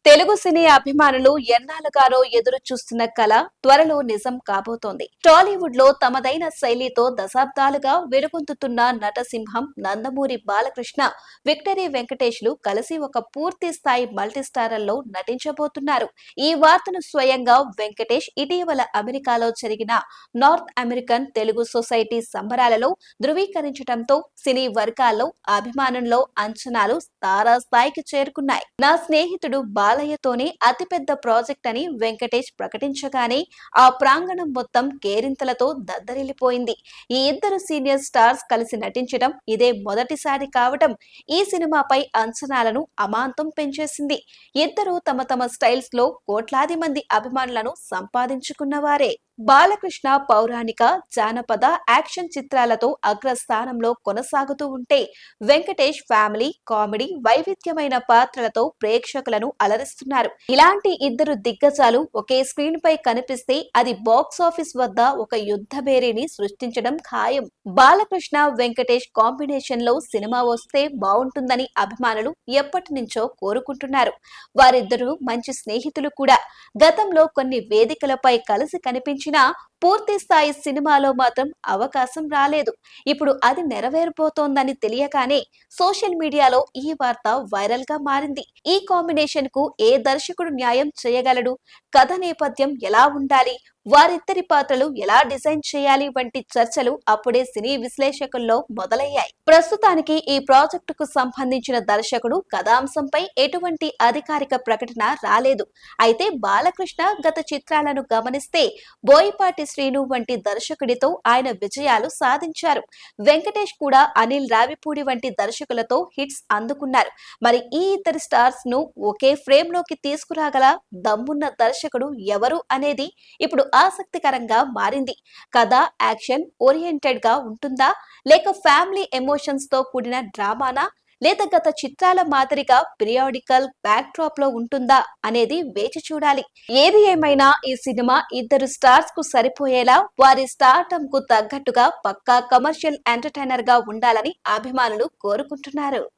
తెలుగు సినీ అభిమానులు ఎన్నాళ్ళుగానో ఎదురు చూస్తున్న కళ త్వరలో నిజం కాబోతోంది. టాలీవుడ్ లో తమదైన శైలితో దశాబ్దాలుగా వెలుగొందుతున్న నటసింహం నందమూరి బాలకృష్ణ, విక్టరీ వెంకటేష్లు కలిసి ఒక పూర్తి స్థాయి మల్టీస్టారర్లో నటించబోతున్నారు. ఈ వార్తను స్వయంగా వెంకటేష్ ఇటీవల అమెరికాలో జరిగిన నార్త్ అమెరికన్ తెలుగు సొసైటీ సంబరాలలో ధృవీకరించడంతో సినీ వర్గాల్లో అభిమానంలో అంచనాలు తారాస్థాయికి చేరుకున్నాయి. నా స్నేహితుడు బాలయ్యతోనే అతిపెద్ద ప్రాజెక్ట్ అని వెంకటేష్ ప్రకటించగానే ఆ ప్రాంగణం మొత్తం కేరింతలతో దద్దరిల్లిపోయింది. ఈ ఇద్దరు సీనియర్ స్టార్స్ కలిసి నటించడం ఇదే మొదటిసారి కావటం ఈ సినిమాపై అంచనాలను అమాంతం పెంచేసింది. ఇద్దరు తమ తమ స్టైల్స్ లో కోట్లాది మంది అభిమానులను సంపాదించుకున్నవారే. బాలకృష్ణ పౌరాణిక, జానపద, యాక్షన్ చిత్రాలతో అగ్రస్థానంలో కొనసాగుతూ ఉంటే వెంకటేష్ ఫ్యామిలీ, కామెడీ, వైవిధ్యమైన పాత్రలతో ప్రేక్షకులను అలరిస్తున్నారు. ఇలాంటి ఇద్దరు దిగ్గజాలు ఒకే స్క్రీన్ పై కనిపిస్తే అది బాక్స్ ఆఫీస్ వద్ద ఒక యుద్ధ భేరీని సృష్టించడం ఖాయం. బాలకృష్ణ వెంకటేష్ కాంబినేషన్ లో సినిమా వస్తే బాగుంటుందని అభిమానులు ఎప్పటి నుంచో కోరుకుంటున్నారు. వారిద్దరూ మంచి స్నేహితులు కూడా. గతంలో కొన్ని వేదికలపై కలిసి కనిపించిన పూర్తి స్థాయి సినిమాలో మాత్రం అవకాశం రాలేదు. ఇప్పుడు అది నెరవేరబోతోందని తెలియగానే సోషల్ మీడియాలో ఈ వార్త వైరల్ గా మారింది. ఈ కాంబినేషన్ కు ఏ దర్శకుడు న్యాయం చేయగలడు, కథ నేపథ్యం ఎలా ఉండాలి, వారిద్దరి పాత్రలు ఎలా డిజైన్ చేయాలి వంటి చర్చలు అప్పుడే సినీ విశ్లేషకుల్లో మొదలయ్యాయి. ప్రస్తుతానికి ఈ ప్రాజెక్టుకు సంబంధించిన దర్శకుడు, కథాంశంపై ఎటువంటి అధికారిక ప్రకటన రాలేదు. అయితే బాలకృష్ణ గత చిత్రాలను గమనిస్తే బోయపాటి శ్రీను వంటి దర్శకుడితో ఆయన విజయాలు సాధించారు. వెంకటేష్ కూడా అనిల్ రావిపూడి వంటి దర్శకులతో హిట్స్ అందుకున్నారు. మరి ఈ ఇద్దరు స్టార్స్ ను ఒకే ఫ్రేమ్ లోకి తీసుకురాగల దమ్మున్న దర్శకుడు ఎవరు అనేది ఇప్పుడు ఆసక్తికరంగా మారింది. కథ యాక్షన్ ఓరియంటెడ్ గా ఉంటుందా, లేక ఫ్యామిలీ ఎమోషన్స్ తో కూడిన డ్రామానా, లేదా గత చిత్రాల మాదిరిగా పీరియాడికల్ బ్యాక్ డ్రాప్ లో ఉంటుందా అనేది వేచి చూడాలి. ఏది ఏమైనా ఈ సినిమా ఇద్దరు స్టార్స్ కు సరిపోయేలా, వారి స్టార్డమ్ కు తగ్గట్టుగా పక్కా కమర్షియల్ ఎంటర్టైనర్ గా ఉండాలని అభిమానులు కోరుకుంటున్నారు.